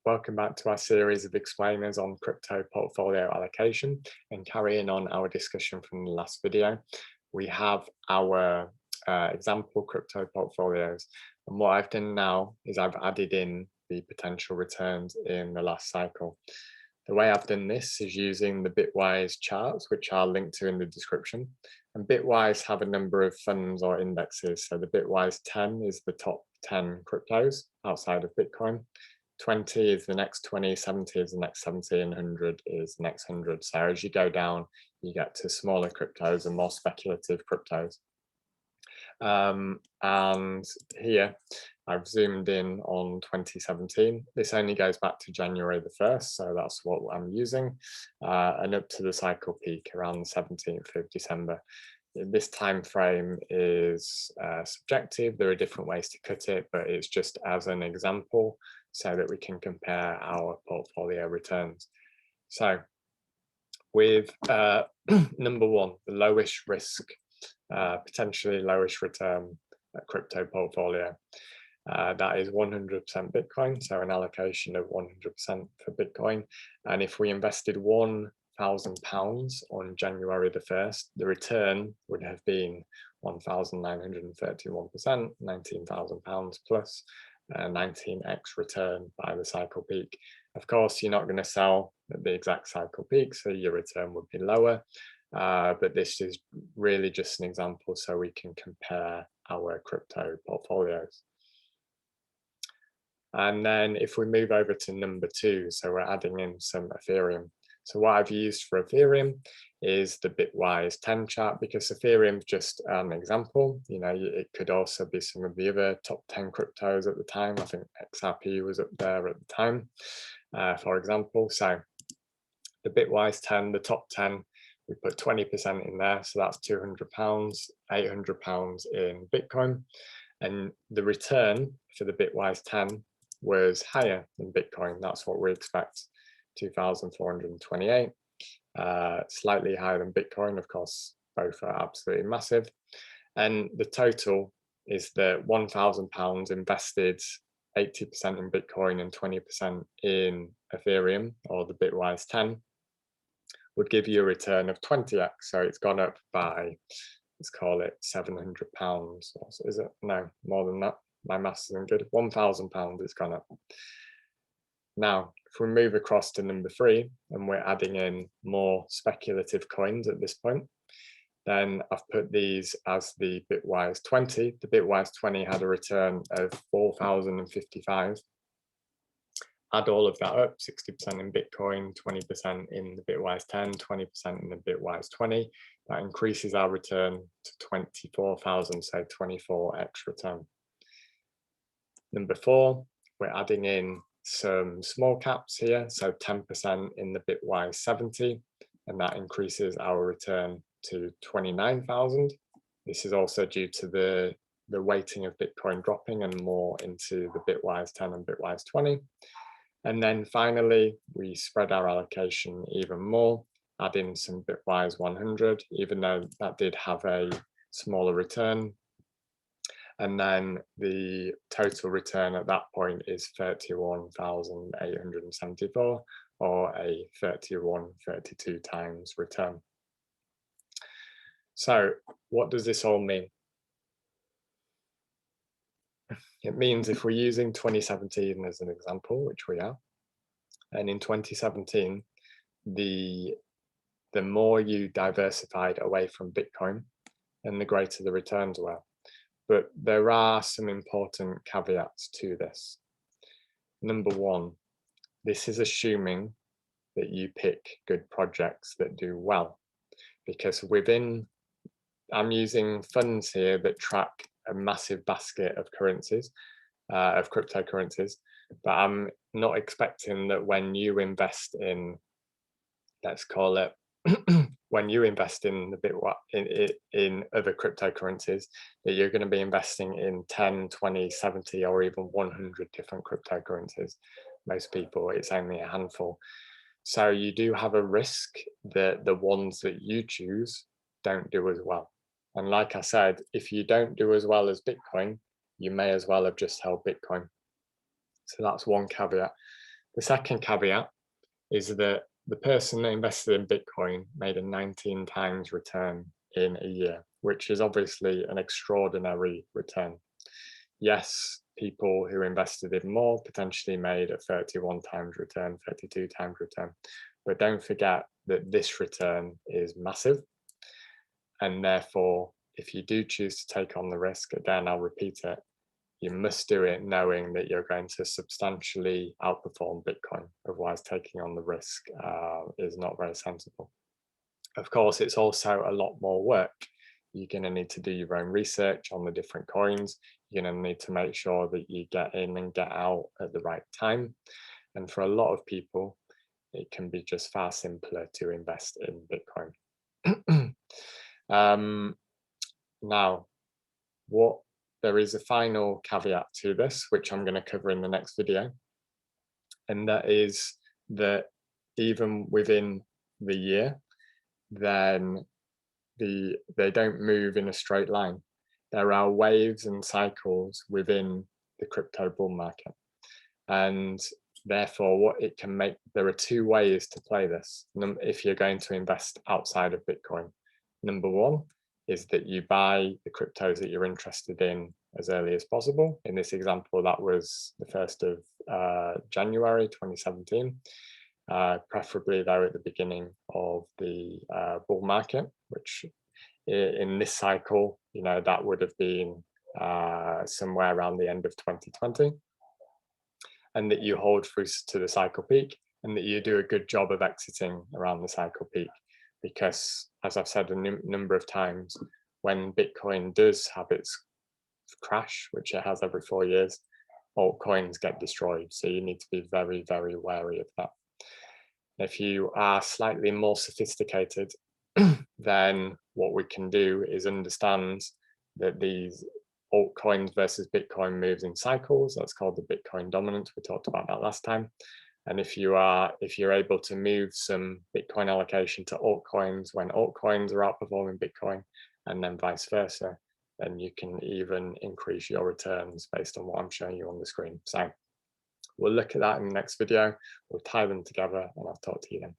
Welcome back to our series of explainers on crypto portfolio allocation, and carrying on our discussion from the last video. We have our example crypto portfolios, and what I've done now is I've added in the potential returns in the last cycle. The way I've done this is using the Bitwise charts, which I'll link to in the description. And Bitwise have a number of funds or indexes. So the Bitwise 10 is the top 10 cryptos outside of Bitcoin. 20 is the next 20, 70 is the next 70, and 100 is the next 100. So as you go down, you get to smaller cryptos and more speculative cryptos. And here I've zoomed in on 2017. This only goes back to January the 1st, so that's what I'm using, and up to the cycle peak around the 17th of December. This time frame is subjective. There are different ways to cut it, but it's just as an example so that we can compare our portfolio returns. So with number one, the lowest risk, potentially lowest return crypto portfolio, that is 100% Bitcoin, so an allocation of 100% for Bitcoin. And if we invested £1,000 on January the 1st, the return would have been 1,931%, £19,000 plus 19x return by the cycle peak. Of course, you're not going to sell at the exact cycle peak, so your return would be lower. But this is really just an example so we can compare our crypto portfolios. And then if we move over to number two, so we're adding in some Ethereum. So what I've used for Ethereum is the Bitwise 10 chart, because Ethereum is just an example. You know, it could also be some of the other top 10 cryptos at the time. I think XRP was up there at the time, for example. So the Bitwise 10, the top 10, we put 20% in there. So that's £200, £800 in Bitcoin. And the return for the Bitwise 10 was higher than Bitcoin. That's what we expect. 2,428, slightly higher than Bitcoin. Of course, both are absolutely massive. And the total is that £1,000 invested 80% in Bitcoin and 20% in Ethereum, or the Bitwise 10, would give you a return of 20x. So it's gone up by, let's call it £700. Is it? No, more than that. My maths isn't good. £1,000 it's gone up. Now, if we move across to number three, and we're adding in more speculative coins at this point, then I've put these as the Bitwise 20. The Bitwise 20 had a return of 4,055. Add all of that up, 60% in Bitcoin, 20% in the Bitwise 10, 20% in the Bitwise 20. That increases our return to 24,000, so 24x return. Number four, we're adding in some small caps here, so 10% in the Bitwise 70, and that increases our return to 29,000. This is also due to the weighting of Bitcoin dropping and more into the Bitwise 10 and Bitwise 20. And then finally, we spread our allocation even more, add in some Bitwise 100, even though that did have a smaller return. And then the total return at that point is 31,874, or a 32 times return. So what does this all mean? It means if we're using 2017 as an example, which we are, and in 2017, the more you diversified away from Bitcoin, and the greater the returns were. But there are some important caveats to this. Number one, this is assuming that you pick good projects that do well, because I'm using funds here that track a massive basket of currencies, of cryptocurrencies, but I'm not expecting that when you invest in, let's call it, when you invest in in other cryptocurrencies, that you're going to be investing in 10, 20, 70, or even 100 different cryptocurrencies. Most people, it's only a handful. So you do have a risk that the ones that you choose don't do as well. And like I said, if you don't do as well as Bitcoin, you may as well have just held Bitcoin. So that's one caveat. The second caveat is that the person that invested in Bitcoin made a 19 times return in a year, which is obviously an extraordinary return. Yes, people who invested in more potentially made a 31 times return, 32 times return, but don't forget that this return is massive. And therefore, if you do choose to take on the risk, again, I'll repeat it, you must do it knowing that you're going to substantially outperform Bitcoin. Otherwise, taking on the risk is not very sensible. Of course, it's also a lot more work. You're going to need to do your own research on the different coins. You're going to need to make sure that you get in and get out at the right time. And for a lot of people, it can be just far simpler to invest in Bitcoin. Now, there is a final caveat to this, which I'm going to cover in the next video. And that is that even within the year, then they don't move in a straight line. There are waves and cycles within the crypto bull market. And therefore, what it can make, there are two ways to play this if you're going to invest outside of Bitcoin. Number one is that you buy the cryptos that you're interested in as early as possible. In this example, that was the 1st of January 2017. Preferably though at the beginning of the bull market, which in this cycle, that would have been somewhere around the end of 2020, and that you hold through to the cycle peak, and that you do a good job of exiting around the cycle peak. Because as I've said a number of times, when Bitcoin does have its crash, which it has every 4 years, altcoins get destroyed. So you need to be very, very wary of that. If you are slightly more sophisticated, then what we can do is understand that these altcoins versus Bitcoin moves in cycles. That's called the Bitcoin dominance. We talked about that last time. And if you're able to move some Bitcoin allocation to altcoins when altcoins are outperforming Bitcoin, and then vice versa, then you can even increase your returns based on what I'm showing you on the screen. So we'll look at that in the next video. We'll tie them together, and I'll talk to you then.